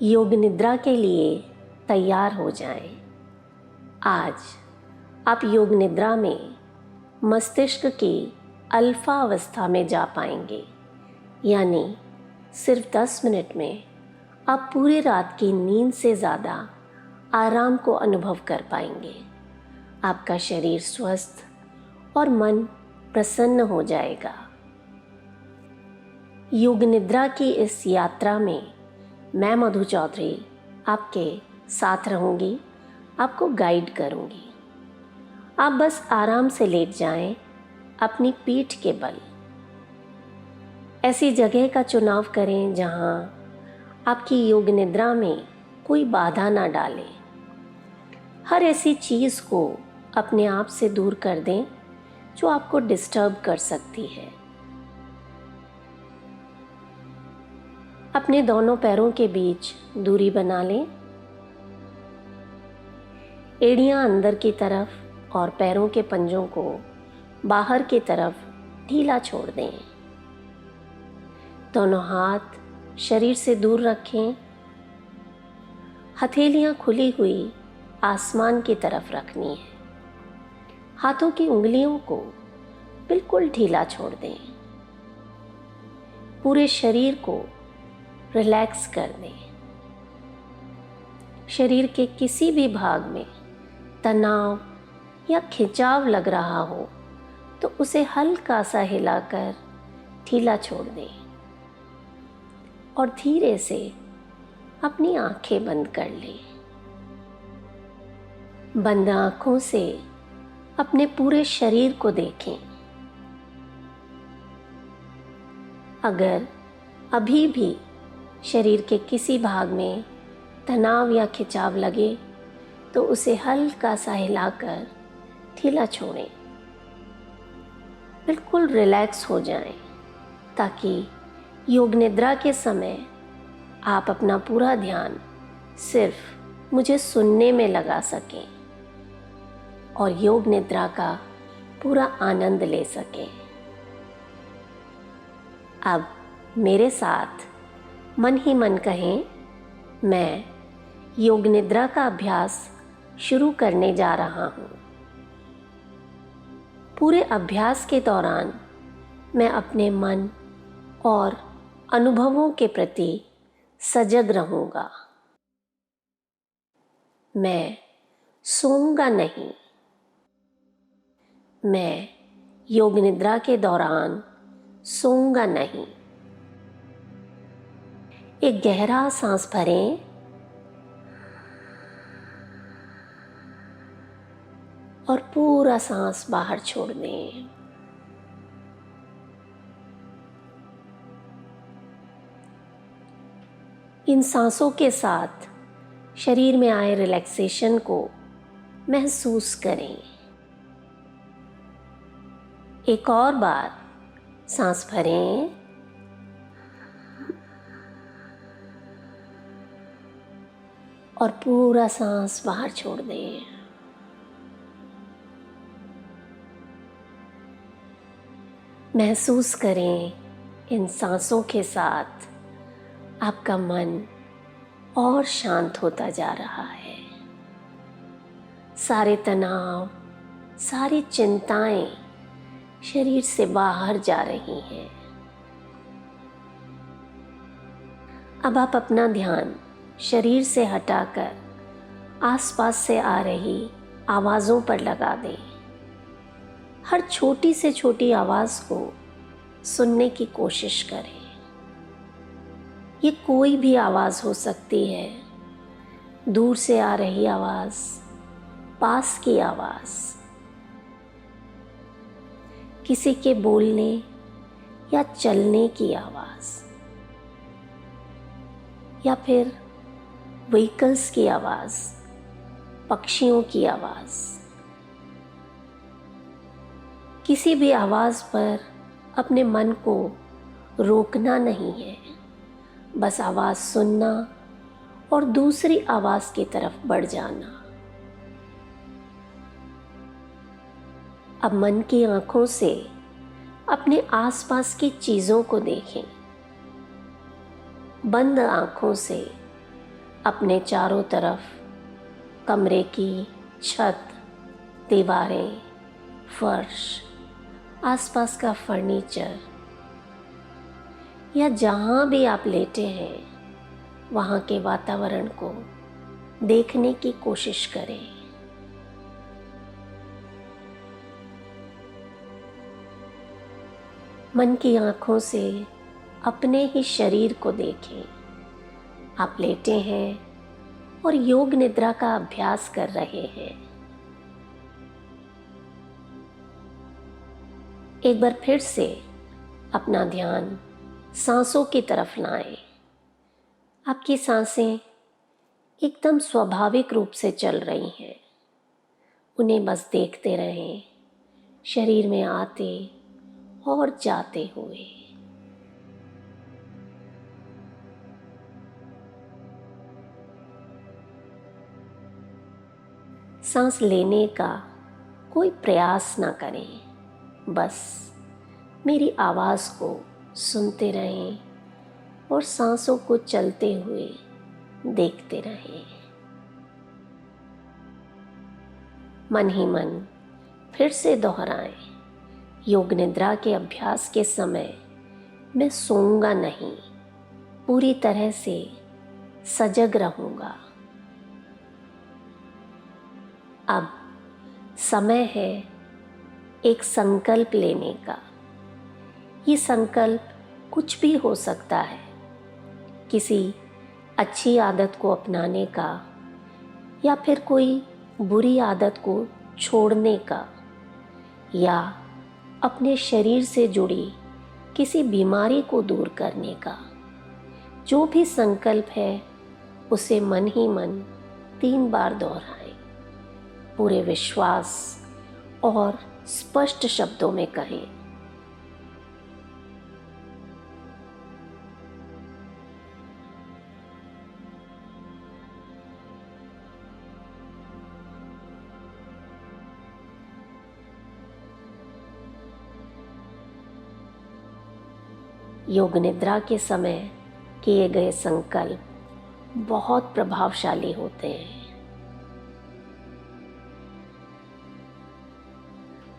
योग निद्रा के लिए तैयार हो जाएं। आज आप योग निद्रा में मस्तिष्क की अल्फा अवस्था में जा पाएंगे, यानी सिर्फ 10 मिनट में आप पूरी रात की नींद से ज़्यादा आराम को अनुभव कर पाएंगे। आपका शरीर स्वस्थ और मन प्रसन्न हो जाएगा। योग निद्रा की इस यात्रा में मैं मधु चौधरी आपके साथ रहूँगी, आपको गाइड करूँगी। आप बस आराम से लेट जाएं, अपनी पीठ के बल। ऐसी जगह का चुनाव करें जहां आपकी योग निद्रा में कोई बाधा ना डाले। हर ऐसी चीज़ को अपने आप से दूर कर दें जो आपको डिस्टर्ब कर सकती है। अपने दोनों पैरों के बीच दूरी बना लें। एड़ियां अंदर की तरफ और पैरों के पंजों को बाहर की तरफ ढीला छोड़ दें। दोनों हाथ शरीर से दूर रखें। हथेलियां खुली हुई आसमान की तरफ रखनी है। हाथों की उंगलियों को बिल्कुल ढीला छोड़ दें। पूरे शरीर को रिलैक्स कर दें। शरीर के किसी भी भाग में तनाव या खिंचाव लग रहा हो तो उसे हल्का सा हिलाकर ढीला छोड़ दें और धीरे से अपनी आंखें बंद कर लें। बंद आंखों से अपने पूरे शरीर को देखें। अगर अभी भी शरीर के किसी भाग में तनाव या खिंचाव लगे तो उसे हल्का सा हिलाकर ढीला छोड़ें। बिल्कुल रिलैक्स हो जाएं, ताकि योग निद्रा के समय आप अपना पूरा ध्यान सिर्फ मुझे सुनने में लगा सकें और योग निद्रा का पूरा आनंद ले सकें। अब मेरे साथ मन ही मन कहें, मैं योग निद्रा का अभ्यास शुरू करने जा रहा हूँ। पूरे अभ्यास के दौरान मैं अपने मन और अनुभवों के प्रति सजग रहूँगा। मैं सोऊंगा नहीं। मैं योग निद्रा के दौरान सोऊंगा नहीं। एक गहरा सांस भरें और पूरा सांस बाहर छोड़ दें। इन सांसों के साथ शरीर में आए रिलैक्सेशन को महसूस करें। एक और बार सांस भरें और पूरा सांस बाहर छोड़ दें। महसूस करें इन सांसों के साथ आपका मन और शांत होता जा रहा है। सारे तनाव, सारी चिंताएं शरीर से बाहर जा रही हैं। अब आप अपना ध्यान शरीर से हटाकर आसपास से आ रही आवाज़ों पर लगा दें। हर छोटी से छोटी आवाज़ को सुनने की कोशिश करें। ये कोई भी आवाज़ हो सकती है, दूर से आ रही आवाज़, पास की आवाज़, किसी के बोलने या चलने की आवाज़, या फिर व्हीकल्स की आवाज़, पक्षियों की आवाज़। किसी भी आवाज़ पर अपने मन को रोकना नहीं है, बस आवाज़ सुनना और दूसरी आवाज़ की तरफ बढ़ जाना। अब मन की आंखों से अपने आसपास की चीज़ों को देखें। बंद आंखों से अपने चारों तरफ कमरे की छत, दीवारें, फर्श, आसपास का फर्नीचर या जहाँ भी आप लेटे हैं वहाँ के वातावरण को देखने की कोशिश करें। मन की आँखों से अपने ही शरीर को देखें। आप लेटे हैं और योग निद्रा का अभ्यास कर रहे हैं। एक बार फिर से अपना ध्यान सांसों की तरफ लाएं। आपकी सांसें एकदम स्वाभाविक रूप से चल रही हैं। उन्हें बस देखते रहें, शरीर में आते और जाते हुए। सांस लेने का कोई प्रयास ना करें, बस मेरी आवाज़ को सुनते रहें और सांसों को चलते हुए देखते रहें। मन ही मन फिर से दोहराएं, योग निद्रा के अभ्यास के समय मैं सोऊंगा नहीं, पूरी तरह से सजग रहूंगा। अब समय है एक संकल्प लेने का। ये संकल्प कुछ भी हो सकता है, किसी अच्छी आदत को अपनाने का या फिर कोई बुरी आदत को छोड़ने का या अपने शरीर से जुड़ी किसी बीमारी को दूर करने का। जो भी संकल्प है उसे मन ही मन 3 बार दोहराएं, पूरे विश्वास और स्पष्ट शब्दों में कहें। योग निद्रा के समय किए गए संकल्प बहुत प्रभावशाली होते हैं।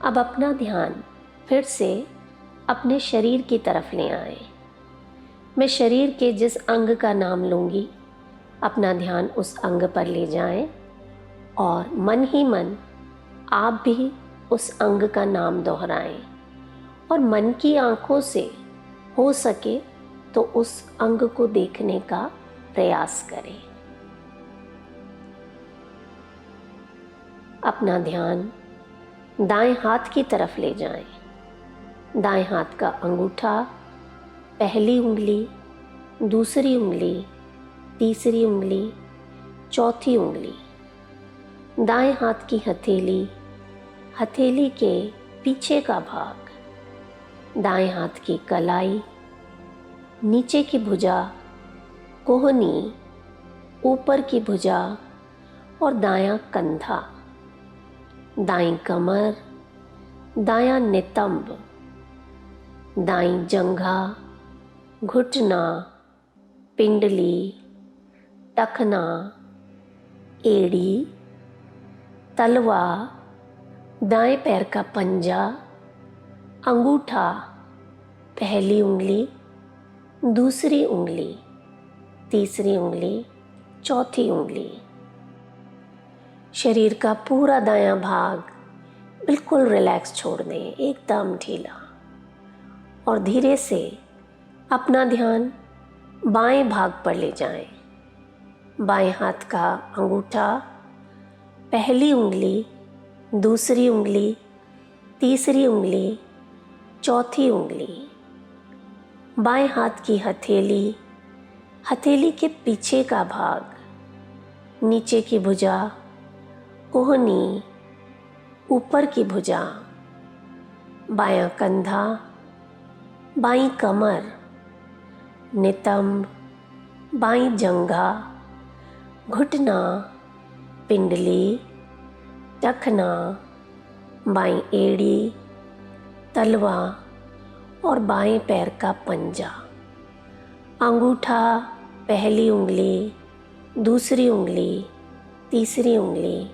अब अपना ध्यान फिर से अपने शरीर की तरफ ले आएं। मैं शरीर के जिस अंग का नाम लूँगी, अपना ध्यान उस अंग पर ले जाएं और मन ही मन आप भी उस अंग का नाम दोहराएं और मन की आँखों से हो सके तो उस अंग को देखने का प्रयास करें। अपना ध्यान दाएं हाथ की तरफ ले जाएं। दाएं हाथ का अंगूठा, पहली उंगली, दूसरी उंगली, तीसरी उंगली, चौथी उंगली, दाएं हाथ की हथेली, हथेली के पीछे का भाग, दाएं हाथ की कलाई, नीचे की भुजा, कोहनी, ऊपर की भुजा और दायां कंधा, दाईं कमर, दायां नितंब, दाईं जंघा, घुटना, पिंडली, टखना, एड़ी, तलवा, दाएं पैर का पंजा, अंगूठा, पहली उंगली, दूसरी उंगली, तीसरी उंगली, चौथी उंगली। शरीर का पूरा दायां भाग बिल्कुल रिलैक्स छोड़ दें, एकदम ढीला, और धीरे से अपना ध्यान बाएं भाग पर ले जाएं। बाएं हाथ का अंगूठा, पहली उंगली, दूसरी उंगली, तीसरी उंगली, चौथी उंगली, बाएं हाथ की हथेली, हथेली के पीछे का भाग, नीचे की भुजा, कोहनी, ऊपर की भुजा, बायां कंधा, बाईं कमर, नितंब, बाईं जंघा, घुटना, पिंडली, टखना, बाईं एड़ी, तलवा और बाएं पैर का पंजा, अंगूठा, पहली उंगली, दूसरी उंगली, तीसरी उंगली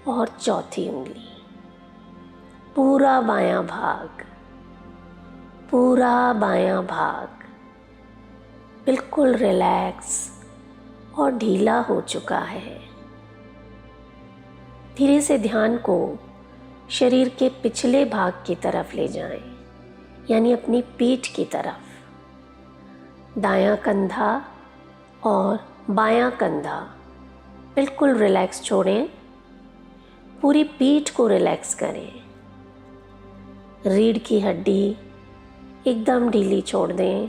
और चौथी उंगली। पूरा बायां भाग, पूरा बायां भाग बिल्कुल रिलैक्स और ढीला हो चुका है। धीरे से ध्यान को शरीर के पिछले भाग की तरफ ले जाएं, यानी अपनी पीठ की तरफ। दायां कंधा और बायां कंधा बिल्कुल रिलैक्स छोड़ें। पूरी पीठ को रिलैक्स करें। रीढ़ की हड्डी एकदम ढीली छोड़ दें।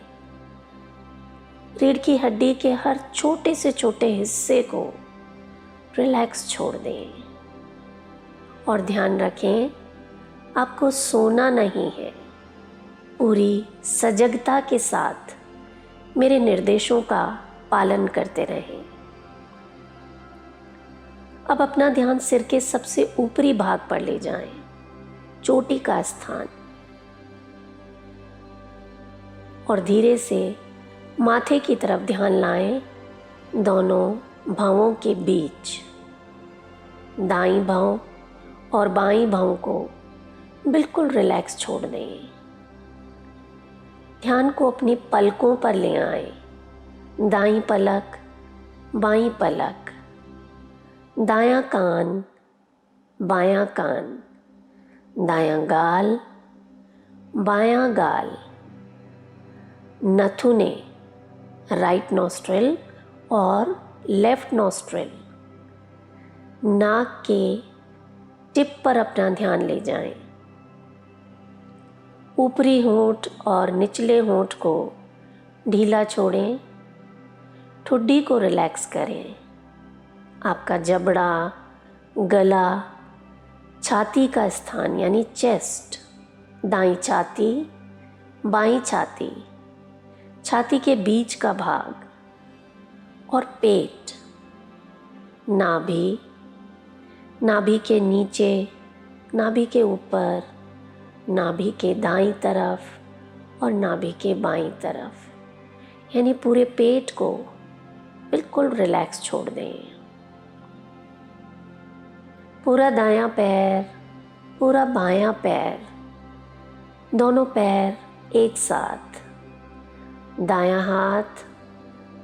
रीढ़ की हड्डी के हर छोटे से छोटे हिस्से को रिलैक्स छोड़ दें। और ध्यान रखें, आपको सोना नहीं है। पूरी सजगता के साथ मेरे निर्देशों का पालन करते रहें। अब अपना ध्यान सिर के सबसे ऊपरी भाग पर ले जाएं, चोटी का स्थान, और धीरे से माथे की तरफ ध्यान लाएं। दोनों भौं के बीच दाईं भौं और बाईं भौं को बिल्कुल रिलैक्स छोड़ दें। ध्यान को अपनी पलकों पर ले आएं। दाईं पलक, बाईं पलक, दायां कान, बायां कान, दायां गाल, बायां गाल, नथुने, राइट नॉस्ट्रिल और लेफ्ट नॉस्ट्रिल, नाक के टिप पर अपना ध्यान ले जाएं। ऊपरी होंठ और निचले होंठ को ढीला छोड़ें। ठुड्डी को रिलैक्स करें। आपका जबड़ा, गला, छाती का स्थान यानी चेस्ट, दाईं छाती, बाईं छाती, छाती के बीच का भाग और पेट, नाभि, नाभि के नीचे, नाभि के ऊपर, नाभि के दाईं तरफ और नाभि के बाईं तरफ, यानी पूरे पेट को बिल्कुल रिलैक्स छोड़ दें। पूरा दायां पैर, पूरा बायां पैर, दोनों पैर एक साथ, दायां हाथ,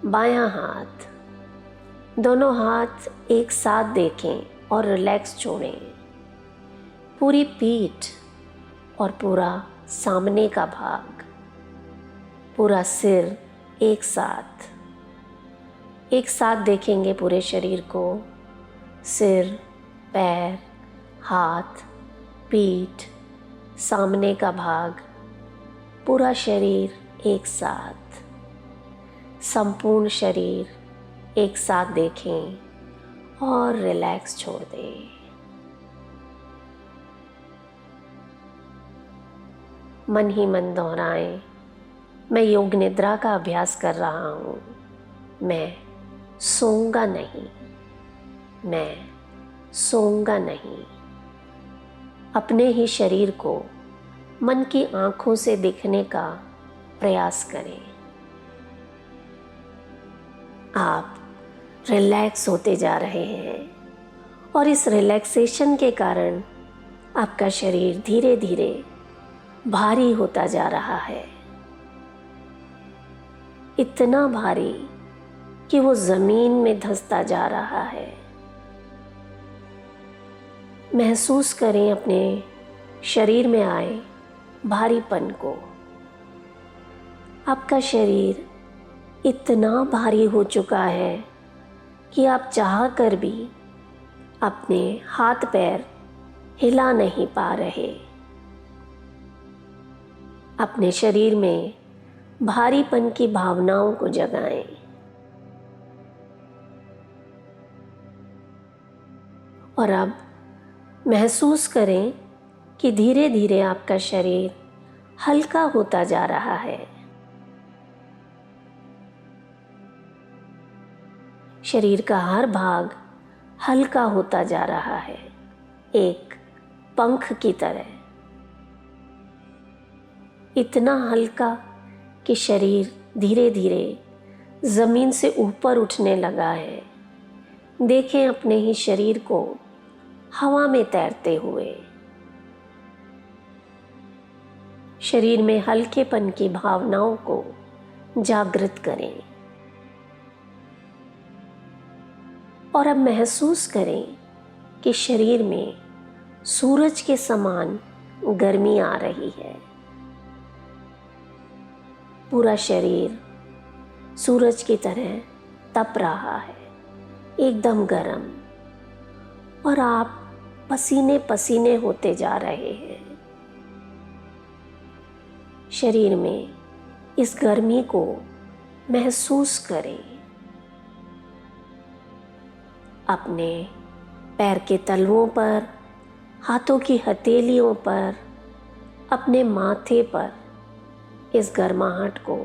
बायां हाथ, दोनों हाथ एक साथ देखें और रिलैक्स छोड़ें। पूरी पीठ और पूरा सामने का भाग, पूरा सिर एक साथ देखेंगे पूरे शरीर को। सिर, पैर, हाथ, पीठ, सामने का भाग, पूरा शरीर एक साथ, संपूर्ण शरीर एक साथ देखें और रिलैक्स छोड़ दें। मन ही मन दोहराएं, मैं योग निद्रा का अभ्यास कर रहा हूँ। मैं सोऊंगा नहीं, मैं सोऊंगा नहीं। अपने ही शरीर को मन की आंखों से देखने का प्रयास करें। आप रिलैक्स होते जा रहे हैं और इस रिलैक्सेशन के कारण आपका शरीर धीरे धीरे भारी होता जा रहा है, इतना भारी कि वो जमीन में धंसता जा रहा है। महसूस करें अपने शरीर में आए भारीपन को। आपका शरीर इतना भारी हो चुका है कि आप चाह कर भी अपने हाथ पैर हिला नहीं पा रहे। अपने शरीर में भारीपन की भावनाओं को जगाएं। और अब महसूस करें कि धीरे धीरे आपका शरीर हल्का होता जा रहा है। शरीर का हर भाग हल्का होता जा रहा है, एक पंख की तरह। इतना हल्का कि शरीर धीरे धीरे जमीन से ऊपर उठने लगा है। देखें अपने ही शरीर को हवा में तैरते हुए। शरीर में हल्केपन की भावनाओं को जागृत करें और अब महसूस करें कि शरीर में सूरज के समान गर्मी आ रही है। पूरा शरीर सूरज की तरह तप रहा है, एकदम गर्म, और आप पसीने पसीने होते जा रहे हैं। शरीर में इस गर्मी को महसूस करें। अपने पैर के तलवों पर, हाथों की हथेलियों पर, अपने माथे पर इस गर्माहट को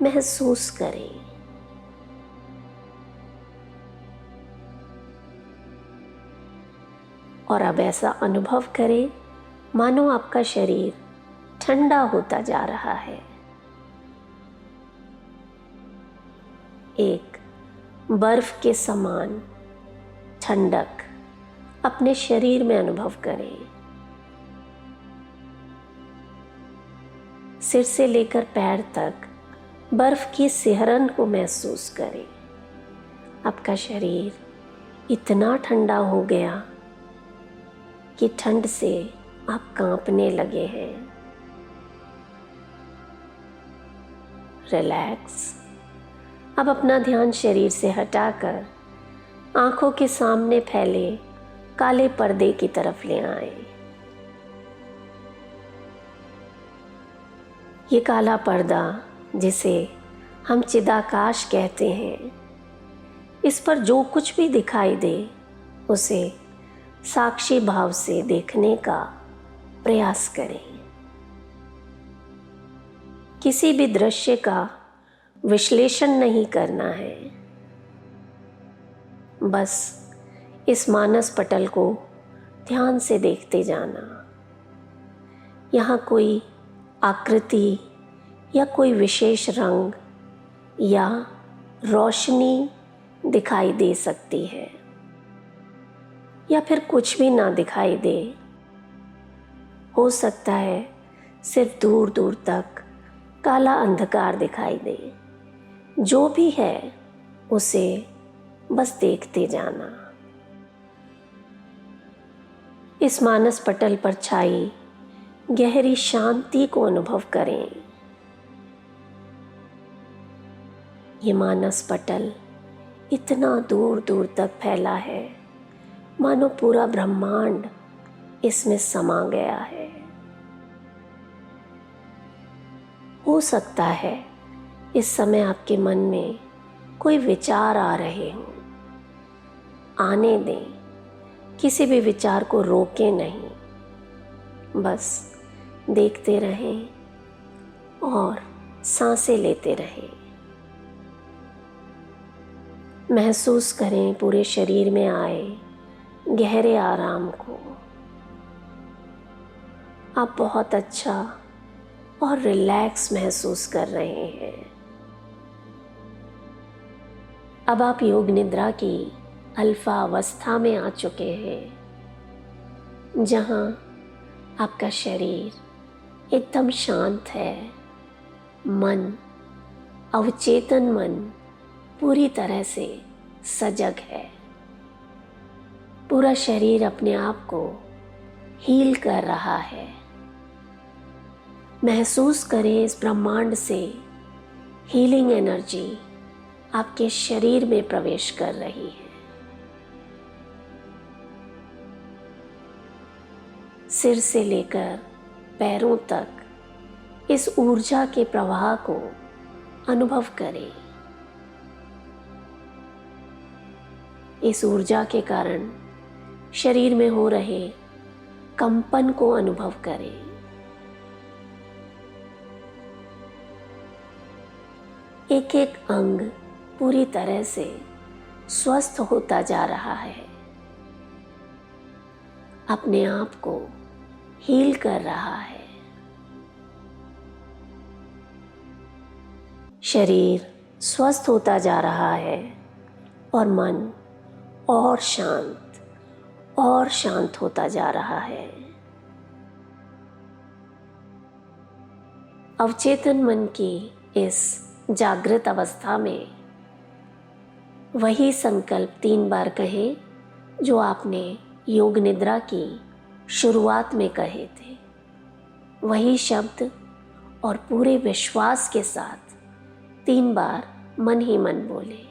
महसूस करें। और अब ऐसा अनुभव करें मानो आपका शरीर ठंडा होता जा रहा है। एक बर्फ के समान ठंडक अपने शरीर में अनुभव करें। सिर से लेकर पैर तक बर्फ की सिहरन को महसूस करें। आपका शरीर इतना ठंडा हो गया कि ठंड से आप कांपने लगे हैं। रिलैक्स। अब अपना ध्यान शरीर से हटाकर आंखों के सामने फैले काले पर्दे की तरफ ले आए। ये काला पर्दा, जिसे हम चिदाकाश कहते हैं, इस पर जो कुछ भी दिखाई दे उसे साक्षी भाव से देखने का प्रयास करें। किसी भी दृश्य का विश्लेषण नहीं करना है, बस इस मानस पटल को ध्यान से देखते जाना। यहाँ कोई आकृति या कोई विशेष रंग या रोशनी दिखाई दे सकती है, या फिर कुछ भी ना दिखाई दे। हो सकता है सिर्फ दूर दूर तक काला अंधकार दिखाई दे। जो भी है उसे बस देखते जाना। इस मानस पटल पर छाई गहरी शांति को अनुभव करें। ये मानस पटल इतना दूर दूर तक फैला है मानो पूरा ब्रह्मांड इसमें समा गया है। हो सकता है इस समय आपके मन में कोई विचार आ रहे हों। आने दें, किसी भी विचार को रोकें नहीं, बस देखते रहें और सांसें लेते रहें। महसूस करें पूरे शरीर में आए गहरे आराम को। आप बहुत अच्छा और रिलैक्स महसूस कर रहे हैं। अब आप योग निद्रा की अल्फा अवस्था में आ चुके हैं, जहां आपका शरीर एकदम शांत है। मन, अवचेतन मन पूरी तरह से सजग है। पूरा शरीर अपने आप को हील कर रहा है। महसूस करें इस ब्रह्मांड से हीलिंग एनर्जी आपके शरीर में प्रवेश कर रही है। सिर से लेकर पैरों तक इस ऊर्जा के प्रवाह को अनुभव करें। इस ऊर्जा के कारण शरीर में हो रहे कंपन को अनुभव करें। एक एक अंग पूरी तरह से स्वस्थ होता जा रहा है, अपने आप को हील कर रहा है। शरीर स्वस्थ होता जा रहा है और मन और शांत होता जा रहा है। अवचेतन मन की इस जागृत अवस्था में वही संकल्प 3 बार कहें जो आपने योग निद्रा की शुरुआत में कहे थे। वही शब्द और पूरे विश्वास के साथ 3 बार मन ही मन बोले।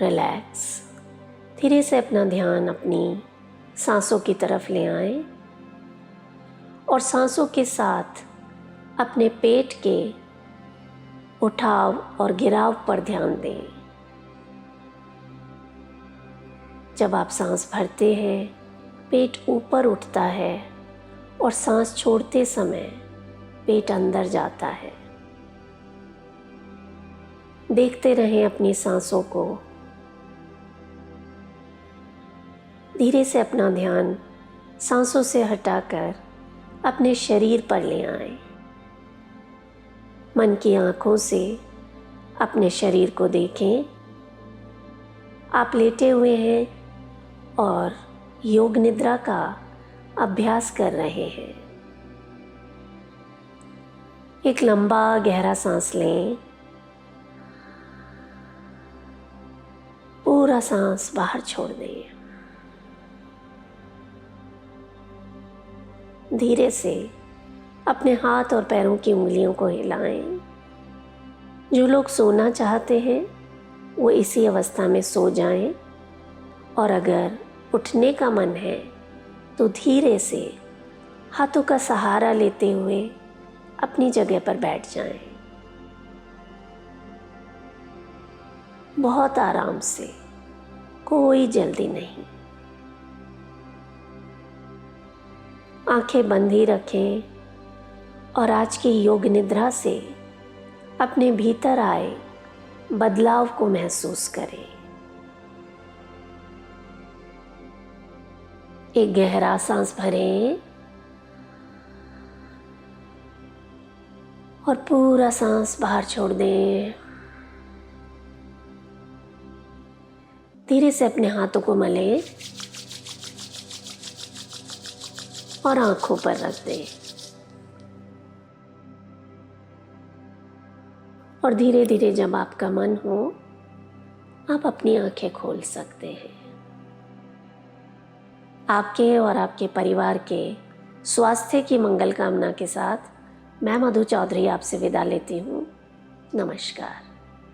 रिलैक्स। धीरे से अपना ध्यान अपनी सांसों की तरफ ले आएं और सांसों के साथ अपने पेट के उठाव और गिराव पर ध्यान दें। जब आप सांस भरते हैं, पेट ऊपर उठता है और सांस छोड़ते समय पेट अंदर जाता है। देखते रहें अपनी सांसों को। धीरे से अपना ध्यान सांसों से हटाकर अपने शरीर पर ले आएं। मन की आंखों से अपने शरीर को देखें। आप लेटे हुए हैं और योग निद्रा का अभ्यास कर रहे हैं। एक लंबा गहरा सांस लें। पूरा सांस बाहर छोड़ दें। धीरे से अपने हाथ और पैरों की उंगलियों को हिलाएं। जो लोग सोना चाहते हैं वो इसी अवस्था में सो जाएं, और अगर उठने का मन है तो धीरे से हाथों का सहारा लेते हुए अपनी जगह पर बैठ जाएं। बहुत आराम से, कोई जल्दी नहीं। आंखें बंद ही रखें और आज की योग निद्रा से अपने भीतर आए बदलाव को महसूस करें। एक गहरा सांस भरें और पूरा सांस बाहर छोड़ दें। धीरे से अपने हाथों को मलें और आंखों पर रख दें। और धीरे धीरे जब आपका मन हो, आप अपनी आंखें खोल सकते हैं। आपके और आपके परिवार के स्वास्थ्य की मंगल कामना के साथ मैं मधु चौधरी आपसे विदा लेती हूँ। नमस्कार।